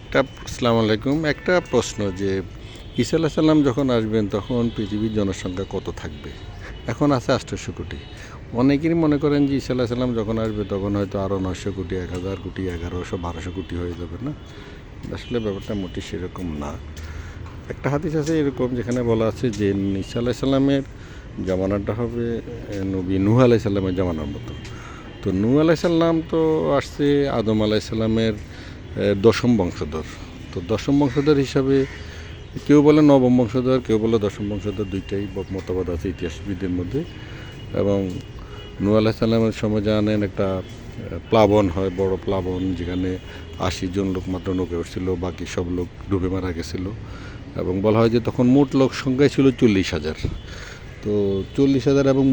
আসসালামু আলাইকুম। একটা প্রশ্ন যে ঈসা আলাইহিস সালাম যখন আসবেন তখন পৃথিবীর জনসংখ্যা কত থাকবে? এখন আছে ৮৮০ কোটি। অনেকেরই মনে করেন যে ঈসা আলাইহিস সালাম যখন আসবে তখন হয়তো আরও ৯০০ কোটি, ১০০০ কোটি, ১১০০, ১২০০ কোটি হয়ে যাবে না? আসলে ব্যাপারটা মোটেই সেরকম না। একটা হাদিস আছে এরকম যেখানে বলা আছে যে ঈসা আলাইহিস সালামের জামানাটা হবে নবী নূহ আলাইহিস সালামের জামানার মতো। তো নূহ আলাইহিস সালাম তো আসছে আদম আলাইহিস সালামের দশম বংশধর। তো দশম বংশধর হিসাবে কেউ বলে নবম বংশধর, কেউ বলে দশম বংশধর, দুইটাই মতবাদ আছে ইতিহাসবিদদের মধ্যে। এবং নূহ আলাইহিস সালামের সময় জানেন একটা প্লাবন হয়, বড় প্লাবন, যেখানে ৮০ জন লোক মাত্র নৌকে উঠছিল, বাকি সব লোক ডুবে মারা গেছিল। এবং বলা হয় যে তখন মোট লোক সংখ্যাই ছিল ৪০,০০০। তো ৪০,০০০ এবং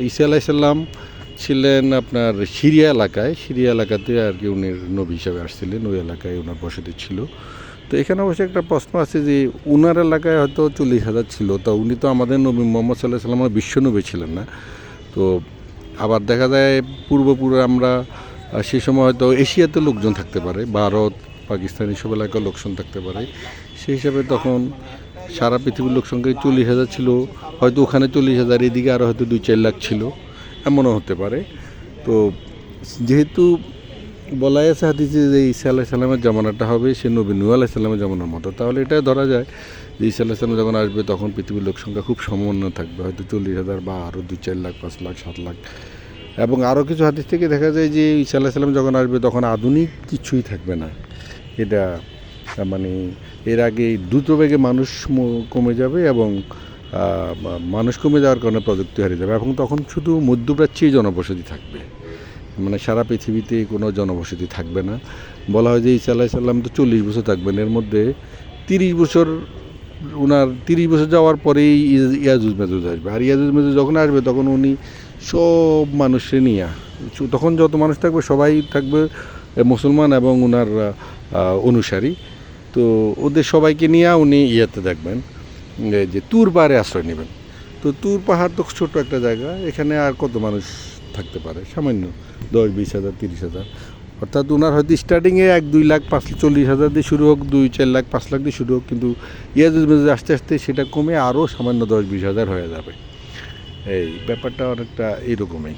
ঈসা আলাইহিস সালাম ছিলেন আপনার সিরিয়া এলাকাতে আর কি উনি নবী হিসাবে আসছিলেন, ওই এলাকায় ওনার বসতি ছিল। তো এখানে অবশ্যই একটা প্রশ্ন আছে যে উনার এলাকায় হয়তো ৪০,০০০ ছিল, তা উনি তো আমাদের নবী মোহাম্মদ সাল্লাহ সাল্লামের বিশ্বনবী ছিলেন না। তো আবার দেখা যায় পূর্বপুরে আমরা সেই সময় হয়তো এশিয়াতে লোকজন থাকতে পারে, ভারত, পাকিস্তান এসব এলাকায় লোকজন থাকতে পারে। সেই হিসাবে তখন সারা পৃথিবীর লোক সংখ্যায় ৪০,০০০ ছিল, হয়তো ওখানে ৪০,০০০, এদিকে আরও হয়তো ২-৪ লাখ ছিল, এমনও হতে পারে। তো যেহেতু বলাই আছে হাদিসে যে ঈসা আলাইহিস সালামের জামানাটা হবে সে নবী নূহ আলাইহিস সালামের জামানার মতো, তাহলে এটা ধরা যায় যে ঈসা আলাইহিস সালাম যখন আসবে তখন পৃথিবীর লোক সংখ্যা খুব সমন্বয় থাকবে, হয়তো ৪০,০০০ বা আরও ২-৪ লাখ, ৫ লাখ, ৭ লাখ। এবং আরও কিছু হাদিস থেকে দেখা যায় যে ঈসা আলাইহিস সালাম যখন আসবে তখন আধুনিক কিছুই থাকবে না। এটা মানে এর আগে দ্রুতবেগে মানুষ কমে যাবে এবং মানুষ কমে যাওয়ার কারণে প্রযুক্তি হারিয়ে যাবে, এবং তখন শুধু মধ্যপ্রাচ্যেই জনবসতি থাকবে, মানে সারা পৃথিবীতে কোনো জনবসতি থাকবে না। বলা হয় যে ঈসা আলাইহিস সালাম তো ৪০ বছর থাকবেন, এর মধ্যে ৩০ বছর ওনার ৩০ বছর যাওয়ার পরেই ইয়াজুজ মাজুজ আসবে। আর ইয়াজুজ মাজুজ যখন আসবে তখন উনি সব মানুষকে নিয়ে, তখন যত মানুষ থাকবে সবাই থাকবে মুসলমান এবং ওনার অনুসারী। তো ওদের সবাইকে নিয়ে উনি ইয়াতে দেখবেন যে তুর পাহাড়ে আশ্রয় নেবেন। তো তুর পাহাড় তো ছোট্ট একটা জায়গা, এখানে আর কত মানুষ থাকতে পারে, সামান্য ১০-২০,০০০, ৩০,০০০। অর্থাৎ ওনার হয়তো স্টার্টিংয়ে ১-২ লাখ, ৪০,০০০ দিয়ে শুরু হোক, ২-৪ লাখ, ৫ লাখ দিয়ে শুরু হোক, কিন্তু ইয়াজুজ মাজুজ আস্তে আস্তে সেটা কমে আরও সামান্য ১০-২০,০০০ হয়ে যাবে। এই ব্যাপারটা অনেকটা এইরকমই।